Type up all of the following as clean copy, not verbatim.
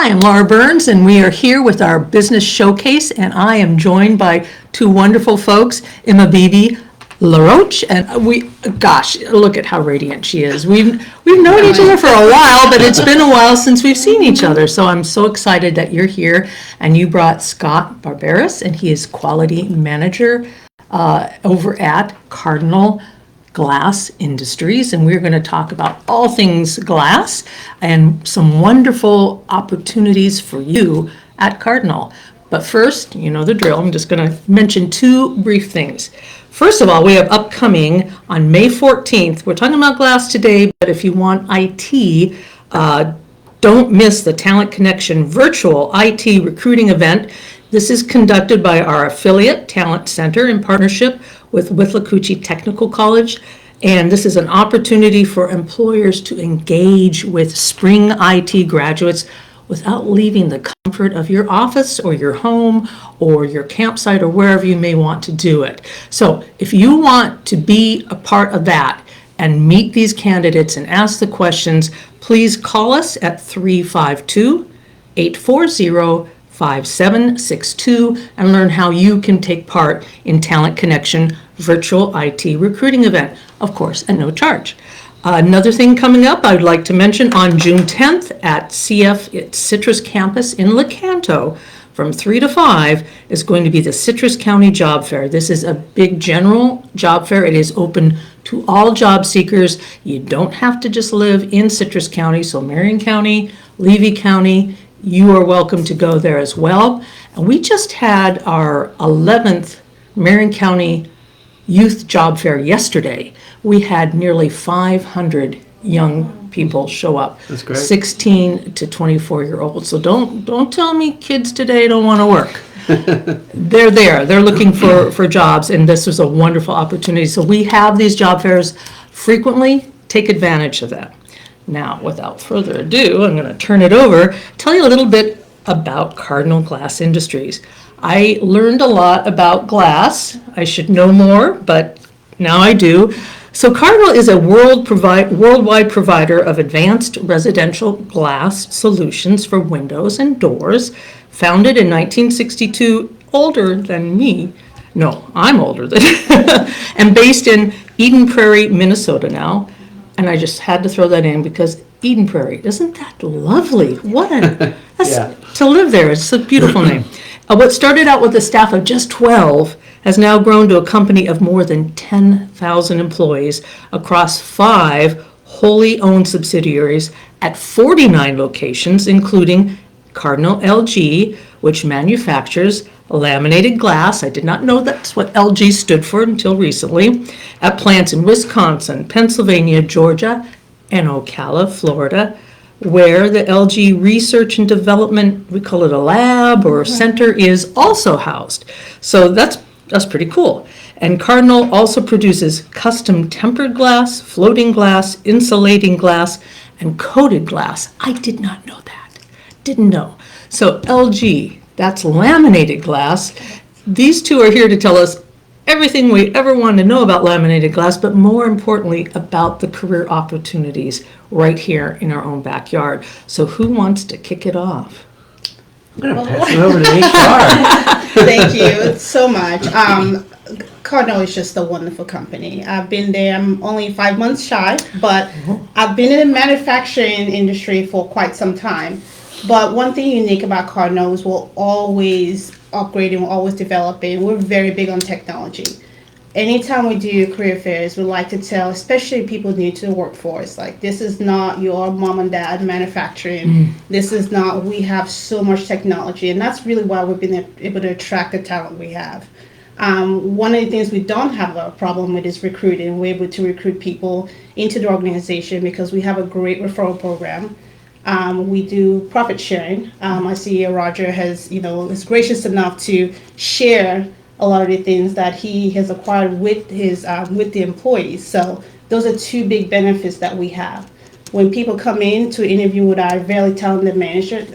Hi, I'm Laura Burns, and we are here with our business showcase, and I am joined by two wonderful folks, Emma Beebe LaRoche, and gosh, look at how radiant she is. We've known each other for a while, but it's been a while since we've seen each other, so I'm so excited that you're here, and you brought Scott Barberis, and he is quality manager over at Cardinal Glass Industries, and we're going to talk about all things glass and some wonderful opportunities for you at Cardinal. But first, you know the drill. I'm just going to mention two brief things. First of all, we have upcoming on May 14th. We're talking about glass today, but if you want IT, don't miss the Talent Connection virtual IT recruiting event. This is conducted by our affiliate, Talent Center, in partnership with Withlacoochee Technical College. And this is an opportunity for employers to engage with spring IT graduates without leaving the comfort of your office or your home or your campsite or wherever you may want to do it. So if you want to be a part of that and meet these candidates and ask the questions, please call us at 352-840-5762 and learn how you can take part in Talent Connection virtual IT recruiting event, of course, at no charge. Another thing coming up I'd like to mention, on June 10th at CF Citrus Campus in Lecanto from 3 to 5 is going to be the Citrus County Job Fair. This is a big general job fair. It is open to all job seekers. You don't have to just live in Citrus County, so Marion County, Levy County, you are welcome to go there as well. And we just had our 11th Marion County Youth Job Fair yesterday. We had nearly 500 young people show up. That's great. 16 to 24-year-olds. So don't tell me kids today don't want to work. They're there. They're looking for jobs, and this was a wonderful opportunity. So we have these job fairs frequently. Take advantage of that. Now, without further ado, I'm going to turn it over, tell you a little bit about Cardinal Glass Industries. I learned a lot about glass. I should know more, but now I do. So Cardinal is a worldwide provider of advanced residential glass solutions for windows and doors, founded in 1962, older than me. No, I'm older than and based in Eden Prairie, Minnesota now. And I just had to throw that in because Eden Prairie, isn't that lovely? To live there, it's a beautiful name. What started out with a staff of just 12 has now grown to a company of more than 10,000 employees across 5 wholly owned subsidiaries at 49 locations, including Cardinal LG, which manufactures laminated glass. I did not know that's what LG stood for until recently, at plants in Wisconsin, Pennsylvania, Georgia, and Ocala, Florida, where the LG Research and Development, we call it a lab or center, is also housed. So that's pretty cool. And Cardinal also produces custom tempered glass, floating glass, insulating glass, and coated glass. I did not know that. Didn't know. So LG, that's laminated glass. These two are here to tell us everything we ever wanted to know about laminated glass, but more importantly about the career opportunities right here in our own backyard. So who wants to kick it off? I'm going to pass it over to HR. Thank you so much. Cardinal is just a wonderful company. I've been there, I'm only 5 months shy, but I've been in the manufacturing industry for quite some time. But one thing unique about Cardinal is we're always upgrading, we're always developing. We're very big on technology. Anytime we do career fairs, we like to tell, especially people new to the workforce, like, this is not your mom and dad manufacturing. This is not, we have so much technology, and that's really why we've been able to attract the talent we have. One of the things we don't have a problem with is recruiting. We're able to recruit people into the organization because we have a great referral program. We do profit sharing. I see Roger is gracious enough to share a lot of the things that he has acquired with with the employees. So those are two big benefits that we have. When people come in to interview with our very talented managers,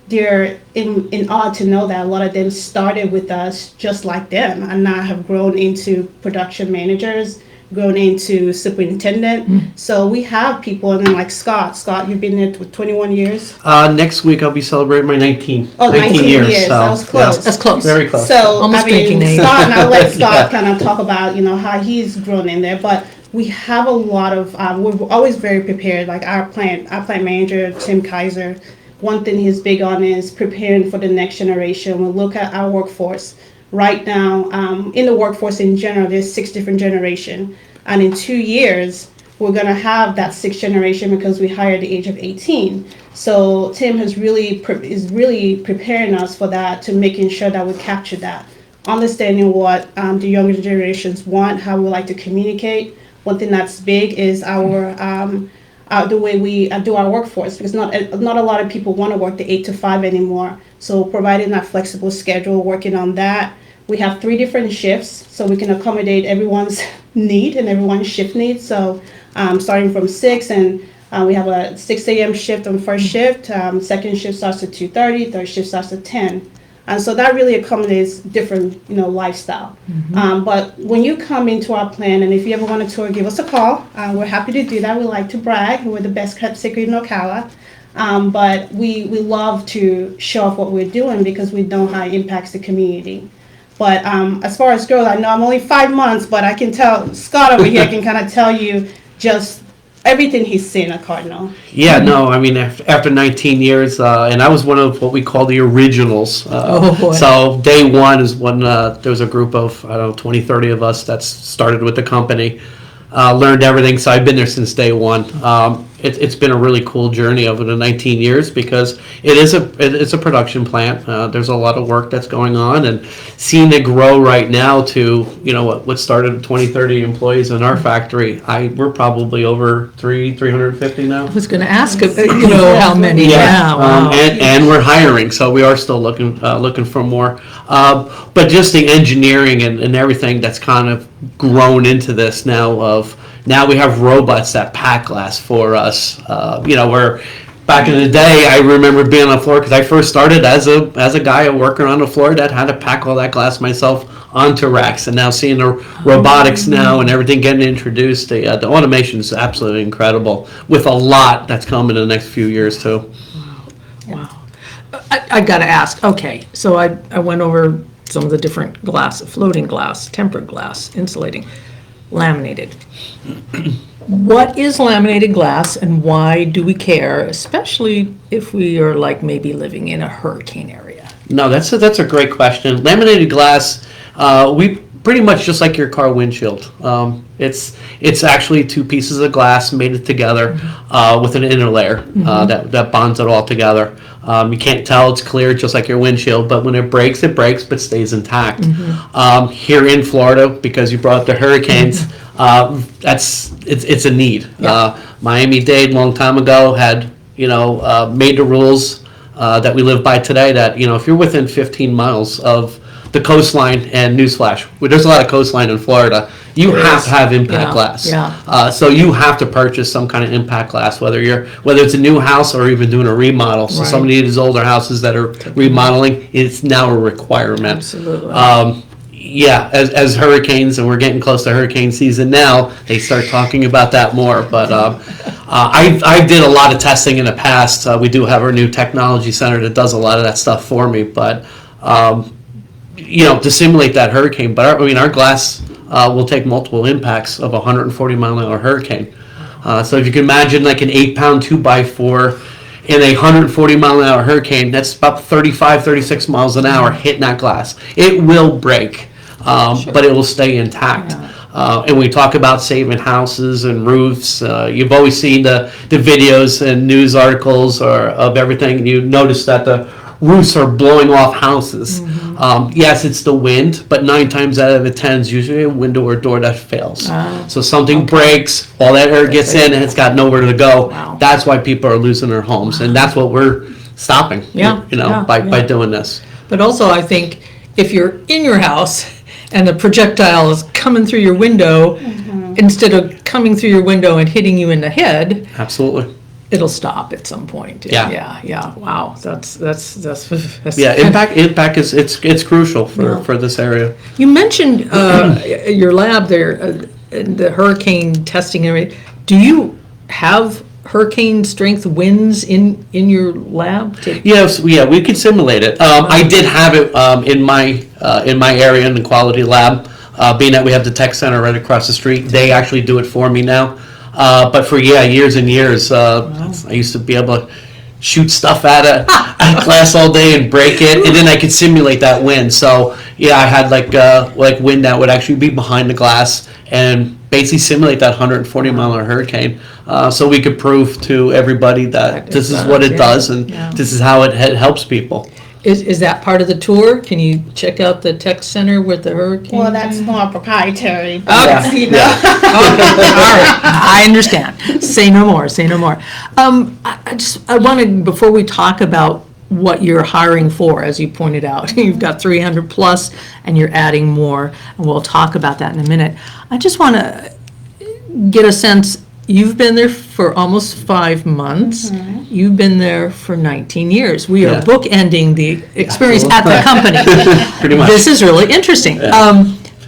they're in awe to know that a lot of them started with us just like them and now have grown into production managers, grown into superintendent. So we have people, and then like Scott. Scott, you've been there for 21 years. Next week I'll be celebrating my 19 19 years. years. So, That was close. yeah. That's close. Very close. So, Almost drinking age. Scott, and I'll let Scott Yeah. kind of talk about, how he's grown in there, but we have a lot of, we're always very prepared, like our plant manager, Tim Kaiser, one thing he's big on is preparing for the next generation. We look at our workforce. Right now, in the workforce in general, there's 6 different generations, and in 2 years, we're gonna have that 6th generation because we hire at the age of 18. So Tim is really preparing us for that, to making sure that we capture that, understanding what the younger generations want, how we like to communicate. One thing that's big is the way we do our workforce, because not a lot of people want to work the 8 to 5 anymore. So providing that flexible schedule, working on that. We have 3 different shifts, so we can accommodate everyone's need and everyone's shift needs. So starting from 6, and we have a 6 a.m. shift on first shift. Second shift starts at 2:30. Third shift starts at 10. And so that really accommodates different, lifestyle. But when you come into our plan, and if you ever want a tour, give us a call. We're happy to do that. We like to brag. We're the best kept secret in Ocala. But we love to show off what we're doing because we know how it impacts the community. But as far as growth, I know I'm only 5 months, but I can tell, Scott over here can kind of tell you just everything he's seen at Cardinal. Yeah, no, I mean, after 19 years, and I was one of what we call the originals. Oh, boy. So day one is when there was a group of, 20, 30 of us that started with the company, learned everything. So I've been there since day one. It's been a really cool journey over the 19 years because it's a production plant. There's a lot of work that's going on, and seeing it grow right now to what started at 20, 30 employees in our factory. We're probably over 350 now. I was going to ask, how many. Yeah, wow. And we're hiring, so we are still looking for more. But just the engineering and everything that's kind of grown into this now we have robots that pack glass for us. Where back in the day, I remember being on the floor because I first started as a guy working on the floor that had to pack all that glass myself onto racks. And now seeing the robotics now and everything getting introduced, the automation is absolutely incredible. With a lot that's coming in the next few years too. Wow. I got to ask. Okay, so I went over some of the different glass: floating glass, tempered glass, insulating, laminated. What is laminated glass, and why do we care, especially if we are like maybe living in a hurricane area? No, that's a great question. Laminated glass, we pretty much just like your car windshield. It's actually 2 pieces of glass made together with an inner layer that bonds it all together. You can't tell it's clear, just like your windshield, but when it breaks but stays intact. Here in Florida, because you brought up the hurricanes, it's a need. Miami-Dade, long time ago, had made the rules that we live by today. That if you're within 15 miles of the coastline, and newsflash, there's a lot of coastline in Florida, you have to have impact glass. So you have to purchase some kind of impact glass, whether it's a new house or even doing a remodel. So some of these older houses that are remodeling, it's now a requirement. Absolutely. As hurricanes, and we're getting close to hurricane season now, they start talking about that more. But I did a lot of testing in the past. We do have our new technology center that does a lot of that stuff for me. But to simulate that hurricane, but our glass will take multiple impacts of a 140 mile an hour hurricane. So if you can imagine like an 8-pound 2x4 in a 140 mile an hour hurricane, that's about 35, 36 miles an hour hitting that glass. It will break, but it will stay intact. And we talk about saving houses and roofs. You've always seen the videos and news articles of everything. You notice that the roofs are blowing off houses. Yes, it's the wind, but 9 times out of 10 is usually a window or door that fails. So something breaks, all that air gets in, and it's got nowhere to go. That's why people are losing their homes, and that's what we're stopping. By doing this. But also, I think if you're in your house and the projectile is coming through your window, instead of coming through your window and hitting you in the head, absolutely, it'll stop at some point. Yeah. Wow, that's impact is it's crucial for this area. You mentioned your lab there. the hurricane testing and everything, do you have hurricane strength winds in your lab? Yes, yeah, we could simulate it. I did have it in my area in the quality lab. Being that we have the tech center right across the street, they actually do it for me now. But for years and years, I used to be able to shoot stuff at glass all day and break it, and then I could simulate that wind. So yeah, I had like wind that would actually be behind the glass and basically simulate that 140 mile an hour hurricane. So we could prove to everybody that this is what it does and this is how it helps people. Is that part of the tour? Can you check out the tech center with the hurricane? Well, that's more proprietary. Okay. You know. Okay, all right, I understand. Say no more, say no more. I want to, before we talk about what you're hiring for, as you pointed out, you've got 300 plus and you're adding more, and we'll talk about that in a minute. I just want to get a sense, you've been there for almost 5 months. You've been there for 19 years. We are bookending the experience at the company. Pretty much. This is really interesting.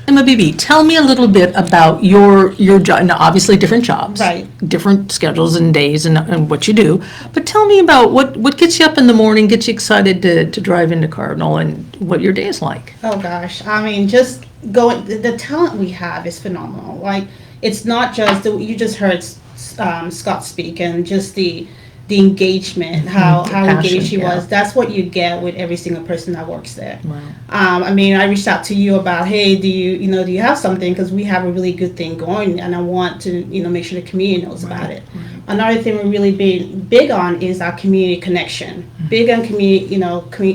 Emma Beebe, tell me a little bit about your job. Now, obviously, different jobs, Right. different schedules and days and what you do. But tell me about what gets you up in the morning, gets you excited to drive into Cardinal, and what your day is like. Oh gosh, I mean, just going. The talent we have is phenomenal. Like, it's not just you just heard Scott speak, and just the engagement, how engaged he was. That's what you get with every single person that works there. Wow. I mean, I reached out to you about, hey, do you have something? Because we have a really good thing going, and I want to make sure the community knows about it. Another thing we're really big on is our community connection. Big on community,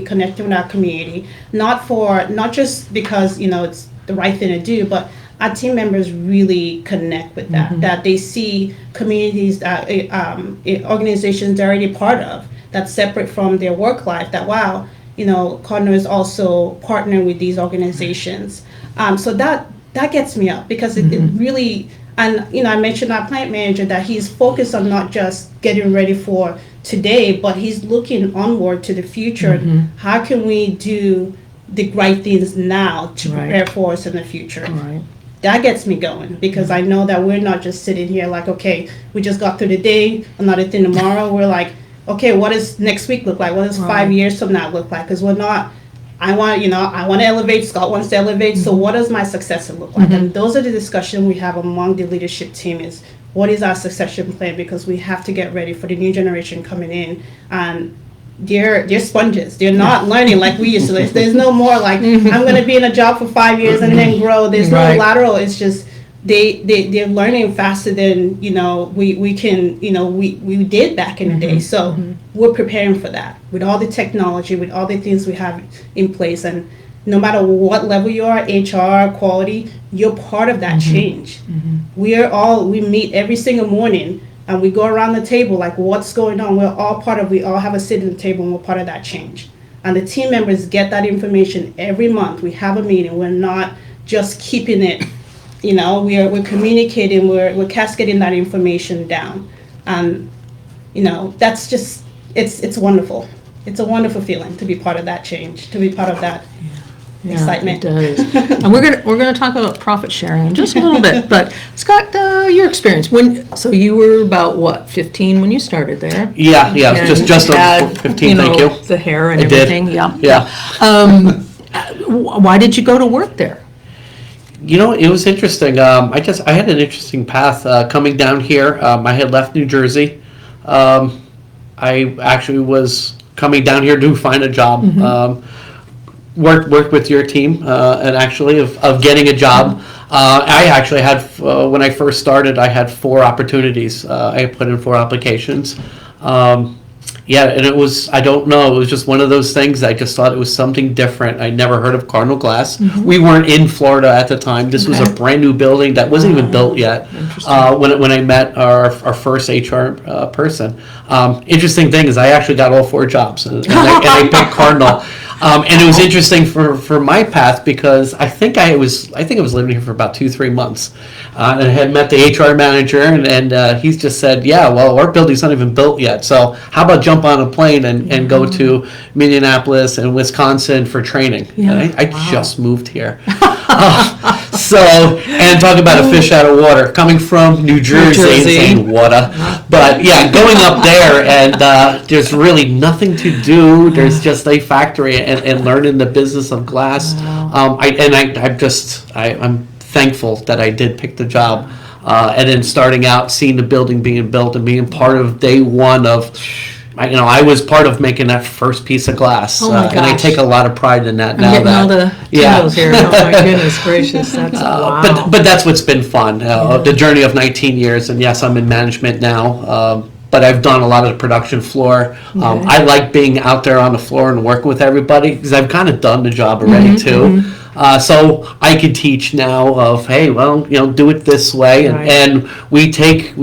connecting with our community, not just because it's the right thing to do, but our team members really connect with that, that they see communities that organizations they're already part of, that's separate from their work life, that wow, Cardinal is also partnering with these organizations. So that gets me up, because it really, and I mentioned our plant manager, that he's focused on not just getting ready for today, but he's looking onward to the future. How can we do the right things now to prepare for us in the future? Right. That gets me going, because I know that we're not just sitting here like, okay, we just got through the day, another thing tomorrow. We're like, okay, what does next week look like? What does 5 years from now look like? Because we're not, I want to elevate, Scott wants to elevate, so what does my successor look like? And those are the discussions we have among the leadership team, is what is our succession plan? Because we have to get ready for the new generation coming in, and they're sponges. They're not learning like we used to. There's no more like, I'm going to be in a job for 5 years and then grow. There's no lateral. It's just they're learning faster than we can we did back in the day. So we're preparing for that with all the technology, with all the things we have in place. And no matter what level you are, HR, quality, you're part of that change. We meet every single morning, and we go around the table like, what's going on? We all have a seat at the table, and we're part of that change. And the team members get that information every month. We have a meeting. We're not just keeping it, we're communicating, we're cascading that information down. And, that's just, it's wonderful. It's a wonderful feeling to be part of that change, to be part of that excitement. It does. And we're gonna talk about profit sharing in just a little bit. But Scott, your experience so you were about what, 15 when you started there? Yeah, And just had, 15. Thank you. The hair and I did. everything. Yeah. Why did you go to work there? It was interesting. I had an interesting path coming down here. I had left New Jersey. I actually was coming down here to find a job. Worked with your team and actually of getting a job. I actually had when I first started, I had 4 opportunities. I put in 4 applications. And it was, I don't know, it was just one of those things. I just thought it was something different. I never heard of Cardinal Glass. We weren't in Florida at the time. This was a brand new building that wasn't even built yet. When I met our first HR person. Interesting thing is I actually got all 4 jobs, and I picked Cardinal. And it was interesting for my path, because I think I was living here for about 2-3 months, and I had met the HR manager, and he's just said, yeah, well, our building's not even built yet, so how about jump on a plane and go to Minneapolis and Wisconsin for training. And I just moved here. So, and talk about a fish out of water, coming from New Jersey, and Jersey. saying water. But yeah, going up there and there's really nothing to do. There's just a factory and learning the business of glass. I'm thankful that I did pick the job. And then starting out, seeing the building being built and being part of day one of, I was part of making that first piece of glass. Oh my and I gosh. take a lot of pride in that I'm now. getting all the Yeah. tingles here. Oh my goodness gracious, that's wow. But that's what's been fun. The journey of 19 years, and yes, I'm in management now. But I've done a lot of the production floor. I like being out there on the floor and working with everybody because I've kind of done the job already too. So I can teach now of, hey, well, do it this way, Right. and we take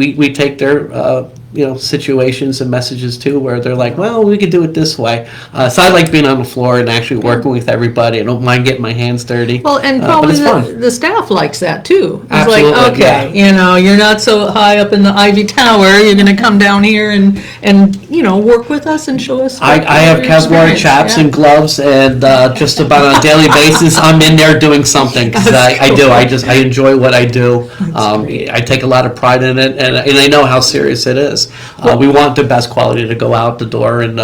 their situations and messages too, where they're like, well, we could do it this way. So I like being on the floor and actually working with everybody. I don't mind getting my hands dirty. Well, and but probably it's fun. the staff likes that too. It's Absolutely, like, okay, you're not so high up in the Ivy Tower. You're going to come down here and work with us and show us. I have your Kevlar experience. chaps Yeah. and gloves, and just about on a daily basis, I'm in there doing something because That's I do. cool. I enjoy what I do. great. I take a lot of pride in it, and I know how serious it is. We want the best quality to go out the door, and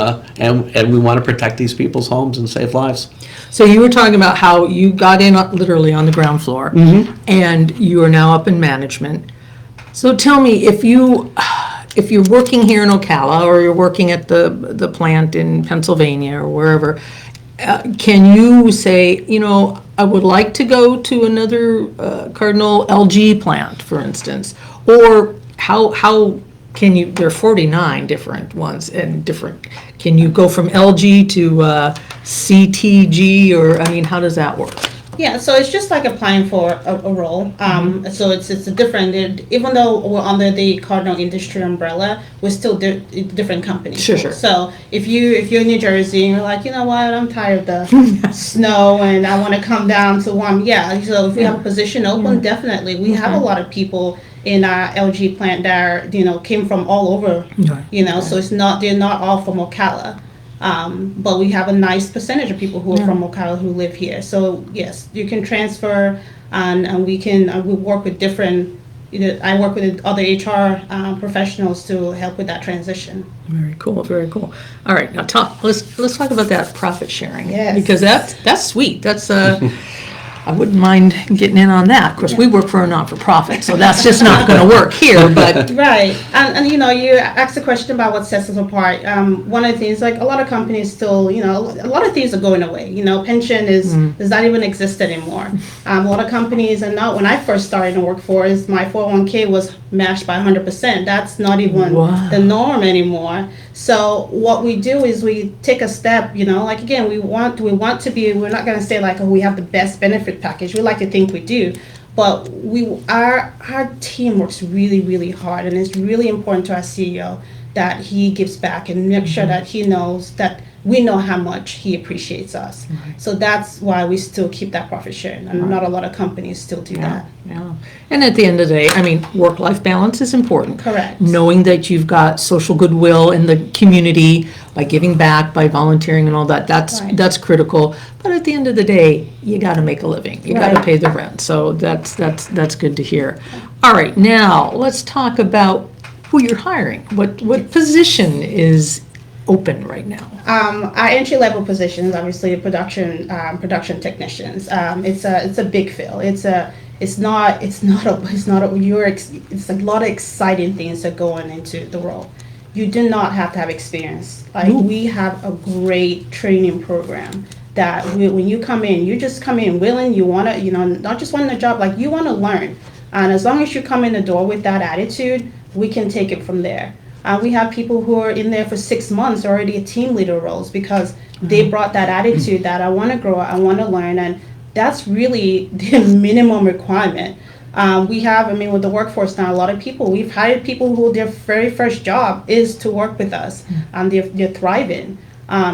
we want to protect these people's homes and save lives. So you were talking about how you got in literally on the ground floor, and you are now up in management. So tell me, if you're working here in Ocala, or you're working at the plant in Pennsylvania or wherever, can you say, I would like to go to another Cardinal LG plant, for instance, or how can you? There are 49 different ones and different. Can you go from LG to CTG, or how does that work? Yeah, so it's just like applying for a role. So it's a different, even though we're under the Cardinal industry umbrella, we're still different companies. Sure. So if you're in New Jersey and you're like, you know what, I'm tired of the snow and I want to come down to warm. Yeah, so if we have a position open, definitely. We have a lot of people in our LG plant that are, came from all over, Right. so they're not all from Ocala. But we have a nice percentage of people who are from Ocala who live here. So yes, you can transfer, and we work with different. I work with other HR professionals to help with that transition. Very cool, very cool. All right, now let's talk about that profit sharing. Yes. Because that's sweet. That's I wouldn't mind getting in on that. Of course, we work for a not-for-profit, so that's just not going to work here, but. Right, and you asked a question about what sets us apart. One of the things, like a lot of companies still, a lot of things are going away. Pension does not even exist anymore. A lot of companies, and not when I first started to work for, is my 401k was matched by 100%. That's not even the norm anymore. So what we do is we take a step, like again, we want to be, we're not going to say like, oh, we have the best benefit package. We like to think we do, but our team works really, really hard, and it's really important to our CEO that he gives back and make sure that he knows that we know how much he appreciates us. Right. So that's why we still keep that profit sharing, and not a lot of companies still do that. Yeah. And at the end of the day, work-life balance is important. Correct. Knowing that you've got social goodwill in the community by giving back, by volunteering and all that, that's critical. But at the end of the day, you got to make a living. You got to pay the rent. So that's good to hear. All right, now let's talk about who you're hiring. What position is open right now? Our entry-level positions, obviously, production technicians. It's a big fill. It's a lot of exciting things that go into the role. You do not have to have experience. We have a great training program that when you come in, you just come in willing. You want to, not just wanting a job, like you want to learn. And as long as you come in the door with that attitude, we can take it from there. We have people who are in there for 6 months already at team leader roles because they brought that attitude that I want to grow, I want to learn, and that's really the minimum requirement. We have, with the workforce now, a lot of people, we've hired people who their very first job is to work with us, and they're thriving.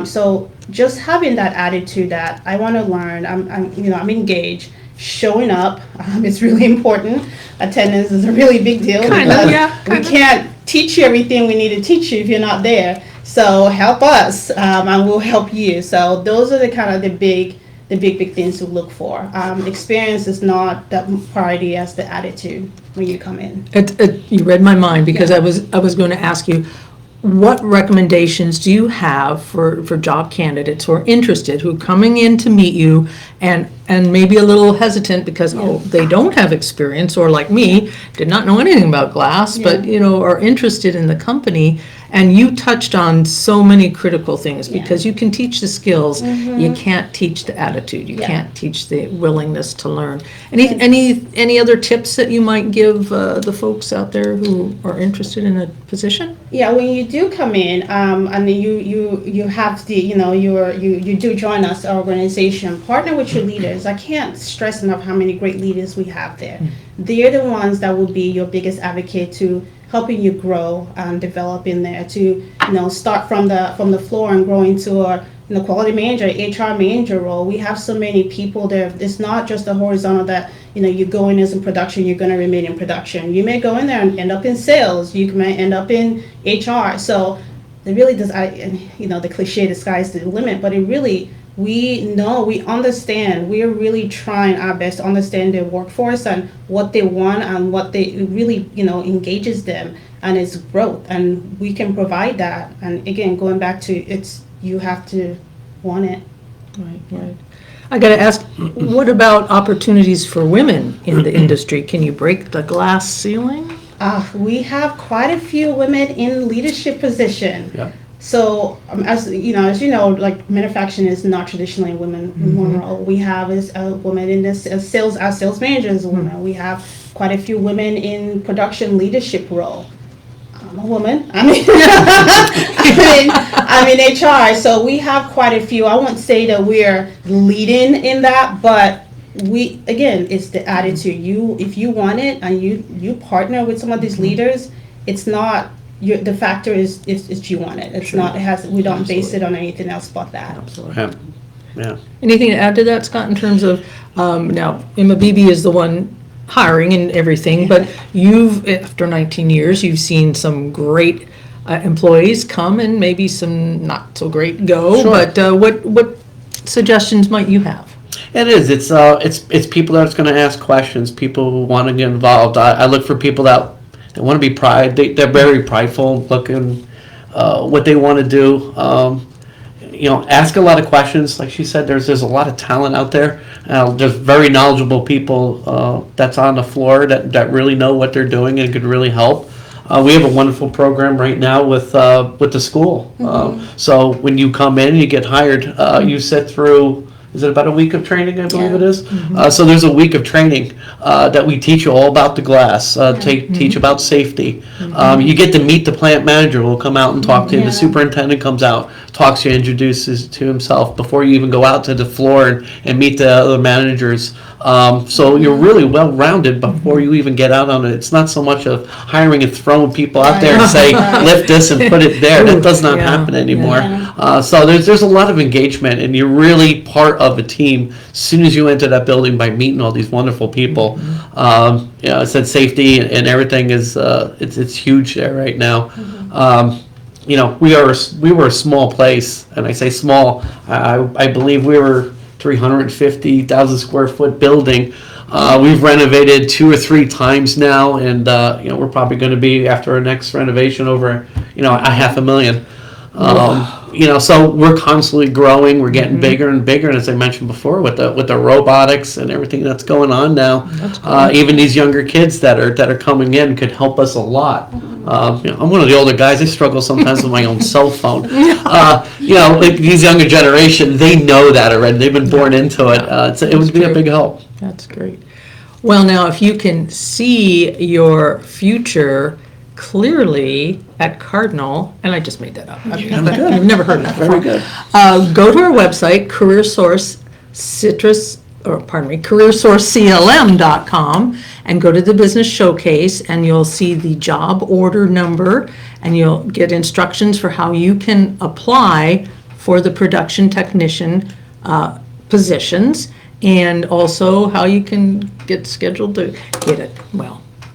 So just having that attitude that I want to learn, I'm engaged, showing up, it's really important. Attendance is a really big deal. We can't teach you everything we need to teach you if you're not there. So help us, and we'll help you. So those are the kind of the the big things to look for. Experience is not that priority as the attitude when you come in. You read my mind, because Yeah. I was going to ask you, what recommendations do you have for job candidates who are interested, who are coming in to meet you and maybe a little hesitant because, oh, they don't have experience, or like me, did not know anything about glass, but, Yeah. are interested in the company. And you touched on so many critical things, Yeah. because you can teach the skills, you can't teach the attitude, you Yeah. can't teach the willingness to learn. Any other tips that you might give the folks out there who are interested in a position? Yeah, when you do come in, and you have the, you do join us, our organization, partner with your leaders. I can't stress enough how many great leaders we have there. They're the ones that will be your biggest advocate to helping you grow and develop in there, to start from the floor and grow into a quality manager, HR manager role. We have so many people there. It's not just a horizontal that you go in as in production, you're going to remain in production. You may go in there and end up in sales. You may end up in HR. So it really does. The cliche, the sky's the limit, but it really. We know, we understand, we are really trying our best to understand their workforce and what they want and what they really, engages them and its growth. And we can provide that. And again, going back to you have to want it. Right. I got to ask, what about opportunities for women in the industry? Can you break the glass ceiling? We have quite a few women in leadership position. Yeah. So as you know, like manufacturing is not traditionally a woman role. We have a woman in this sales. Our sales manager is a woman. We have quite a few women in production leadership role. I'm a woman. I'm in HR. So we have quite a few. I won't say that we're leading in that, but it's the attitude. If you want it and you partner with some of these leaders, it's not. The factor is you want it. It's not. We don't base it on anything else but that. Absolutely. Yeah. Anything to add to that, Scott, in terms of, now, Emma Beebe is the one hiring and everything, but after 19 years, you've seen some great employees come and maybe some not so great go. Sure. But what suggestions might you have? It is. It's people that's going to ask questions. People who want to get involved. I look for people that want to be they're very prideful, looking what they want to do. Ask a lot of questions. Like she said, there's a lot of talent out there. There's very knowledgeable people that's on the floor that really know what they're doing and could really help. We have a wonderful program right now with the school. So when you come in, you get hired. You sit through. Is it about a week of training, I believe it is? So there's a week of training that we teach you all about the glass, teach about safety. You get to meet the plant manager who will come out and talk to you. The superintendent comes out, talks to you, introduces to himself before you even go out to the floor and meet the other managers. So you're really well-rounded before you even get out on it. It's not so much of hiring and throwing people out there and say, lift this and put it there. That does not happen anymore. So there's a lot of engagement, and you're really part of a team as soon as you enter that building by meeting all these wonderful people. I said safety and everything is it's huge there right now. We were a small place, and I say small. I believe we were 350,000 square foot building. We've renovated 2 or 3 times now, and we're probably going to be, after our next renovation, over a $500,000. So we're constantly growing. We're getting bigger and bigger, and as I mentioned before, with the robotics and everything that's going on now, even these younger kids that are coming in could help us a lot. I'm one of the older guys. I struggle sometimes with my own cell phone. Like these younger generation, they know that already. They've been born into it. It would be a big help. That's great. Well, now, if you can see your future clearly at Cardinal, and I just made that up. I've never heard of that before. Very good. Go to our website, careersourceclm.com, and go to the Business Showcase, and you'll see the job order number, and you'll get instructions for how you can apply for the production technician positions, and also how you can get scheduled to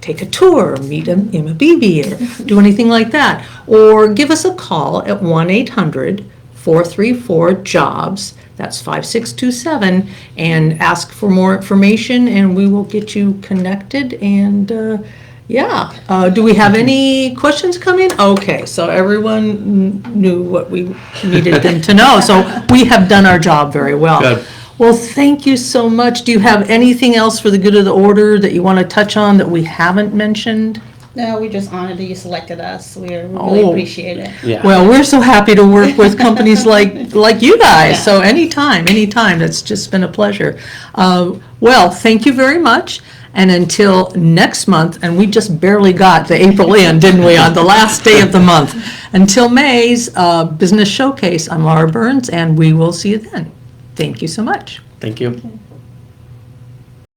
take a tour, meet Emma Beebe, or do anything like that. Or give us a call at 1-800 434-JOBS. That's 5627, and ask for more information, and we will get you connected. And do we have any questions coming? Okay, so everyone knew what we needed them to know. So we have done our job very well. Good. Well, thank you so much. Do you have anything else for the good of the order that you want to touch on that we haven't mentioned? No, we're just honored that you selected us. We really Oh. appreciate it. Yeah. Well, we're so happy to work with companies like you guys. Yeah. So anytime. That's just been a pleasure. Well, thank you very much. And until next month, and we just barely got the April in, didn't we, on the last day of the month. Until May's Business Showcase, I'm Laura Burns, and we will see you then. Thank you so much. Thank you.